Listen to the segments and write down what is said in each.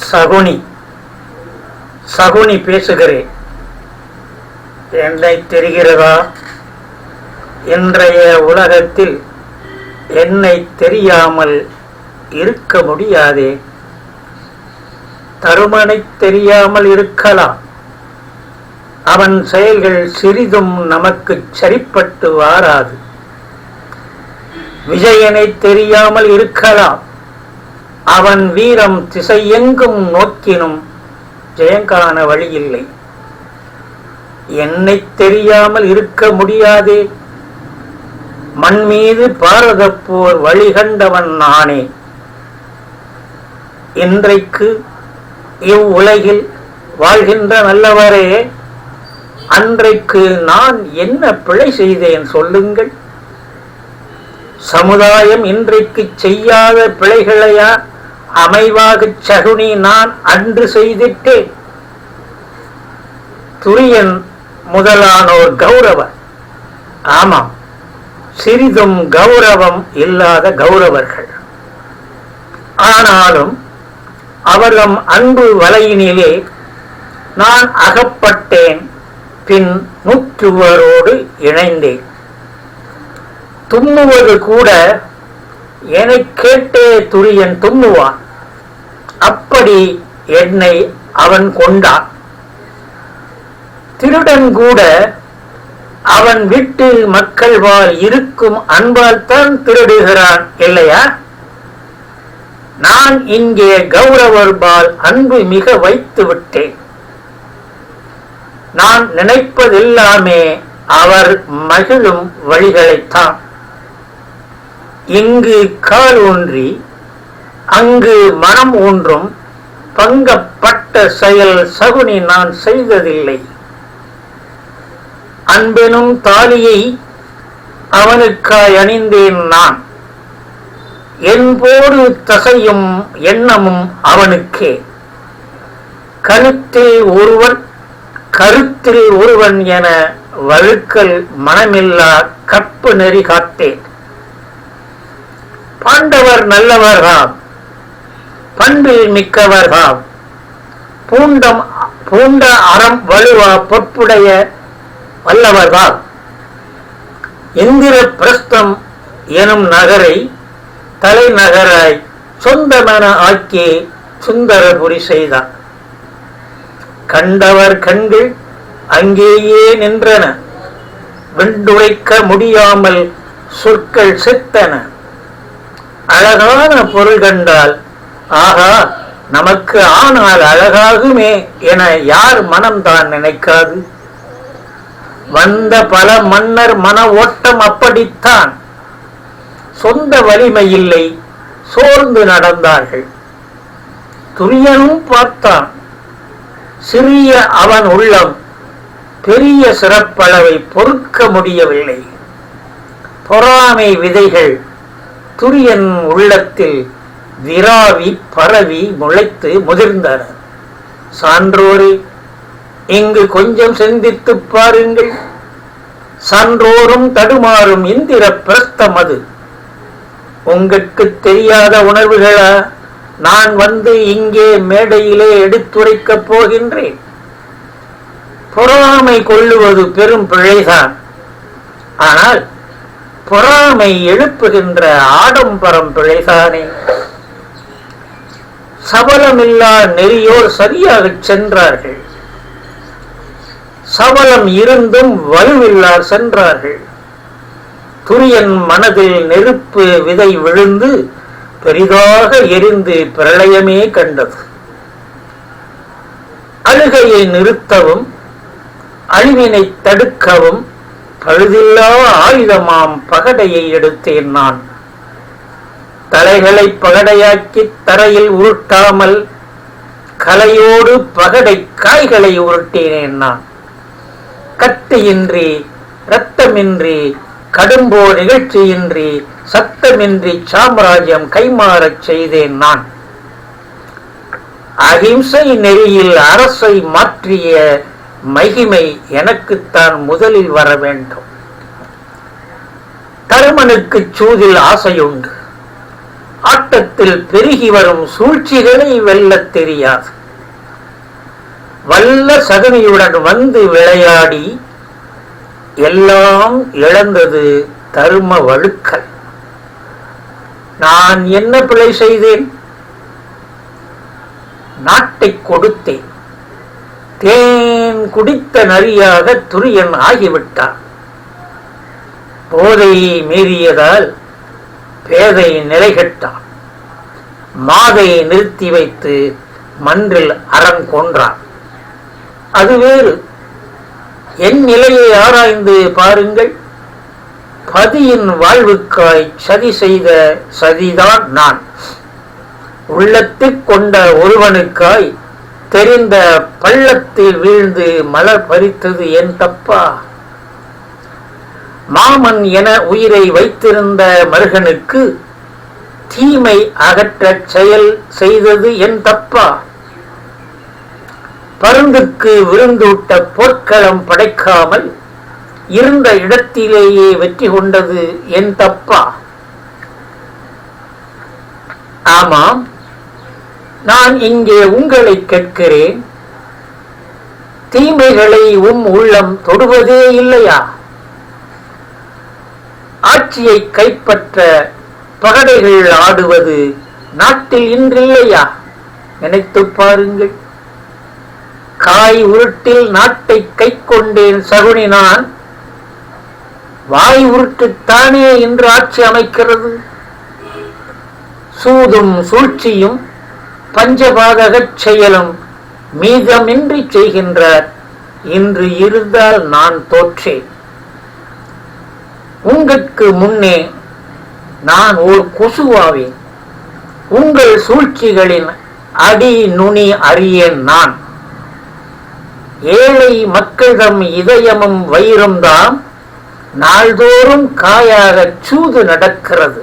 சகுனி சகுனி பேசுகிறேன். என்னை தெரிகிறதா? இன்றைய உலகத்தில் என்னை தெரியாமல் இருக்க முடியாதே. தருமனை தெரியாமல் இருக்கலாம். அவன் செயல்கள் சிறிதும் நமக்கு சரிப்பட்டு வாராது. விஜயனை தெரியாமல் இருக்கலாம். அவன் வீரம் திசையெங்கும் நோக்கினும் ஜெயங்கான வழியில்லை. என்னை தெரியாமல் இருக்க முடியாதே. மண் மீது பாரத போர் வழிகண்டவன் நானே. இன்றைக்கு இவ்வுலகில் வாழ்கின்ற நல்லவரே, அன்றைக்கு நான் என்ன பிழை செய்தேன் சொல்லுங்கள். சமுதாயம் இன்றைக்கு செய்யாத பிழைகளையா அமைவாகச் சகுனி நான் அன்று செய்திட்டேன். துரியன் முதலானோர் கௌரவர். ஆமாம், சிறிதும் கௌரவம் இல்லாத கௌரவர்கள். ஆனாலும் அவர்தம் அன்பு வலையினிலே நான் அகப்பட்டேன். பின் நூற்றுவரோடு இணைந்தேன். தும்முவது கூட என்னை கேட்டே துரியன் தும்முவான். அப்படி என்னை அவன் கொண்டான். திருடன் கூட அவன் வீட்டில் மக்கள் வாழ் இருக்கும் அன்பால் தான் திருடுகிறான் இல்லையா? நான் இங்கே கௌரவர்பால் அன்பு மிக வைத்து விட்டேன். நான் நினைப்பதெல்லாமே அவர் மகிழும் வழிகளைத்தான். இங்கு கால் ஊன்றி அங்கு மனம் ஊன்றும் பங்கப்பட்ட செயல் சகுனி நான் செய்ததில்லை. அன்பெனும் தாலியை அவனுக்காய் அணிந்தேன் நான். என்போடு தசையும் எண்ணமும் அவனுக்கே. கருத்தில் ஒருவன் கருத்தில் ஒருவன் என வழுக்கல் மனமில்லா கற்பு நெறி காத்தேன். பாண்டவர் நல்லவர்தாம், பண்பில் மிக்கவர்தாம், பூண்ட அறம் வலுவா பொற்புடைய வல்லவர்தாம். இந்திர பிரஸ்தம் எனும் நகரை தலைநகராய் சொந்தமென ஆக்கி சுந்தரபுரி செய்தார். கண்டவர் கண்கள் அங்கேயே நின்றன. வெண்டுரைக்க முடியாமல் சொற்கள் செத்தன. அழகான பொருள் கண்டால் ஆகா நமக்கு ஆனால் அழகாகுமே என யார் மனம்தான் நினைக்காது? வந்த பல மன்னர் மன ஓட்டம் அப்படித்தான். சொந்த வலிமை இல்லை, சோர்ந்து நடந்தார்கள். துரியனும் பார்த்தான். சிறிய அவன் உள்ளம் பெரிய சிறப்பளவை பொறுக்க முடியவில்லை. பொறாமை விதைகள் துரியன் உள்ளத்தில் விராவி பரவி முளைத்து முதிர்ந்தன. சான்றோரே, இங்கு கொஞ்சம் சிந்தித்து பாருங்கள். சான்றோரும் தடுமாறும் இந்திர பிரஸ்தம் அது. உங்களுக்கு தெரியாத உணர்வுகளா நான் வந்து இங்கே மேடையிலே எடுத்துரைக்கப் போகின்றேன்? பொறாமை கொள்ளுவது பெரும் பிழைதான். ஆனால் பொறாமை எழுப்புகின்ற ஆடம்பரம் பிழைதானே. சபலமில்லா நெறியோர் சரியாக சென்றார்கள். சபலம் இருந்தும் வலுவில்லார் சென்றார்கள். துரியன் மனதில் நெருப்பு விதை விழுந்து பெரிதாக எரிந்து பிரளயமே கண்டது. அழுகையை நிறுத்தவும் அழிவினை தடுக்கவும் பழுதில்லா ஆயுதமாம் பகடையை எடுத்தேன் நான். தலைகளை பகடையாக்கி தரையில் உருட்டாமல் கலையோடு பகடை காய்களை உருட்டினேன் நான். கத்தியின்றி இரத்தமின்றி கடும்போ நிகழ்ச்சியின்றி சத்தமின்றி சாம்ராஜ்யம் கைமாறச் செய்தேன் நான். அகிம்சை நெறியில் அரசை மாற்றிய மகிமை எனக்குத்தான் முதலில் வர வேண்டும். தருமனுக்கு சூதில் ஆசையுண்டு. ஆட்டத்தில் பெருகி வரும் சூழ்ச்சிகளை வெல்லத் தெரியாது. வல்ல சகுனியுடன் வந்து விளையாடி எல்லாம் இழந்தது தர்ம வழுக்கல். நான் என்ன பிழை செய்தேன்? நாட்டை கொடுத்தேன். தேன் குடித்த நரியாக துரியன் ஆகிவிட்டான். போதை மீறியதால் பேதை நிலைகட்டான். மாதை நிறுத்தி வைத்து மன்றில் அறம் கொன்றான். அது வேறு. என் நிலையை ஆராய்ந்து பாருங்கள். பதியின் வாழ்வுக்காய் சதி செய்த சதிதான் நான். உள்ளத்தில் கொண்ட ஒருவனுக்காய் தெரிந்த பள்ளத்தில் வீழ்ந்து மலர் பறித்தது என் தப்பா? மாமன் என உயிரை வைத்திருந்த மருகனுக்கு தீமை அகற்றச் செயல் செய்தது என் தப்பா? பருந்துக்கு விருந்தூட்ட போர்க்களம் படைக்காமல் இருந்த இடத்திலேயே வெற்றி கொண்டது என் தப்பா? ஆமாம், நான் இங்கே உங்களை கேட்கிறேன். தீமைகளை உள்ளம் தொடுவதே இல்லையா? ஆட்சியை கைப்பற்ற பகடைகள் ஆடுவது நாட்டில் இன்றில்லையா? நினைத்து பாருங்கள். காய் உருட்டில் நாட்டை கை கொண்டேன் சகுனி நான். வாய் உருட்டுத்தானே இன்று ஆட்சி அமைக்கிறது. சூதும் சூழ்ச்சியும் பஞ்சபாதகச் செயலும் மீதமின்றி செய்கின்றார். இன்று இருந்தால் நான் தோற்றேன். உங்களுக்கு முன்னே நான் ஓர் கொசுவாவேன். உங்கள் சூழ்ச்சிகளின் அடி நுனி அறியேன் நான். ஏழை மக்களிடம் இதயமும் வயிறும்தான் நாள்தோறும் காயாக சூது நடக்கிறது.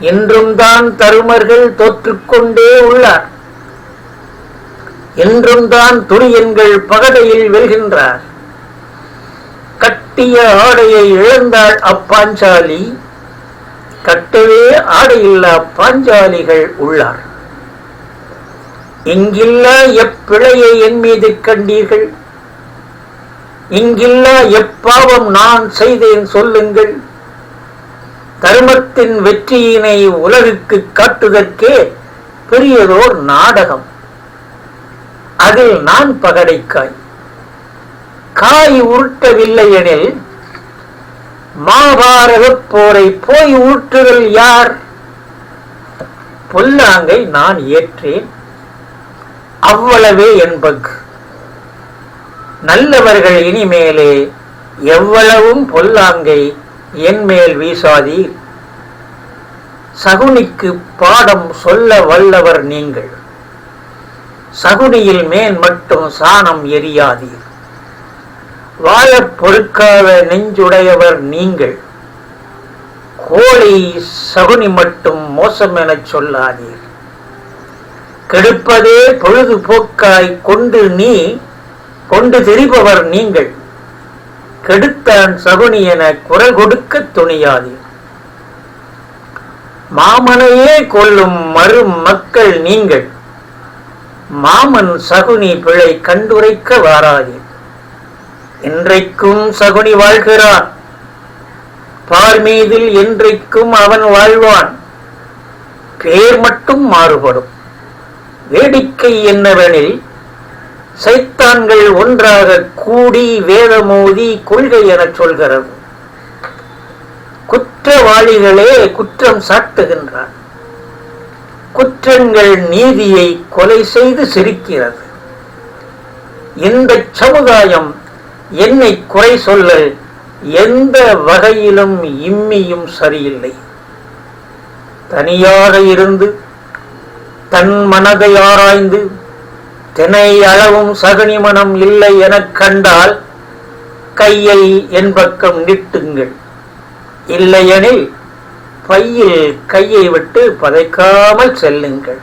இன்றும் தான் தருமர்கள் தோற்றுக்கொண்டே உள்ளார். இன்றும் தான் துரியன்கள் பகடையில் வெல்கின்றார். கட்டிய ஆடையை இழந்தாள் அப்பாஞ்சாலி. கட்டவே ஆடையில்லா பாஞ்சாலிகள் உள்ளார். இங்கில்லா எப்பிழையை என் மீது கண்டீர்கள்? இங்கில்லா எப்பாவம் நான் செய்தேன் சொல்லுங்கள். தர்மத்தின் வெற்றியினை உலகுக்கு காட்டுதற்கே பெரியதோர் நாடகம். அதில் நான் பகடைக்காய். காய் உருட்டவில்லை எனில் மாபாரத போரை போய் ஊற்றுதல் யார்? பொல்லாங்கை நான் ஏற்றேன், அவ்வளவே என்பது. நல்லவர்கள் இனிமேலே எவ்வளவும் பொல்லாங்கை என் மேல் வீசாதீர். சகுனிக்கு பாடம் சொல்ல வல்லவர் நீங்கள். சகுனியில் மேன் மட்டும் சாணம் எரியாதீர். வாழப் பொறுக்காத நெஞ்சுடையவர் நீங்கள். கோழை சகுனி மட்டும் மோசம் எனச் சொல்லாதீர். கெடுப்பதே பொழுதுபோக்காய் கொண்டு திரிபவர் நீங்கள். கெடுத்தான் சகுனி என குரல் கொடுக்க துணியாதீர். மாமனையே கொல்லும் மறு மக்கள் நீங்கள். மாமன் சகுனி பிழை கண்டுரைக்க வாராதீர். இன்றைக்கும் சகுனி வாழ்கிறான். பார் மீதில் என்றைக்கும் அவன் வாழ்வான். பேர் மட்டும் மாறுபடும். வேடிக்கை என்னவெனில், சைத்தான்கள் ஒன்றாக கூடி வேதமோதி கொள்கை எனச் சொல்கிறது. குற்றவாளிகளே குற்றம் சாட்டுகின்றான். குற்றங்கள் நீதியை கொலை செய்து சிரிக்கிறது. இந்த சமுதாயம் என்னை குறை சொல்ல எந்த வகையிலும் இம்மியும் சரியில்லை. தனியாக இருந்து தன் மனதை ஆராய்ந்து தினை அளவும் சகுனி மனம் இல்லை எனக் கண்டால் கையை என் பக்கம் நீட்டுங்கள். இல்லையெனில் பையில் கையை விட்டு பதைக்காமல் செல்லுங்கள்.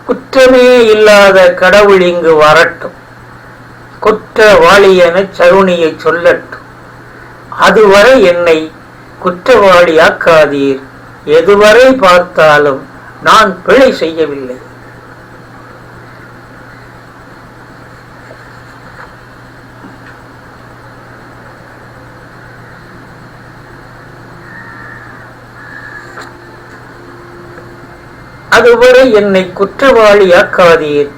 குற்றமே இல்லாத கடவுள் இங்கு வரட்டும். குற்றவாளி என சகுனியை சொல்லட்டும். அதுவரை என்னை குற்றவாளியாக்காதீர் எதுவரை பார்த்தாலும் நான் பிழை செய்யவில்லை. அதுவரை என்னை குற்றவாளியாக்காதீர்.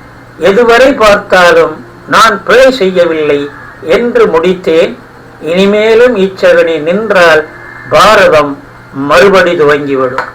எதுவரை பார்த்தாலும் நான் பிழை செய்யவில்லை என்று முடித்தேன். இனிமேலும் இச்சகனி நின்றால் பாரதம் மறுபடி துவங்கிவிடும்.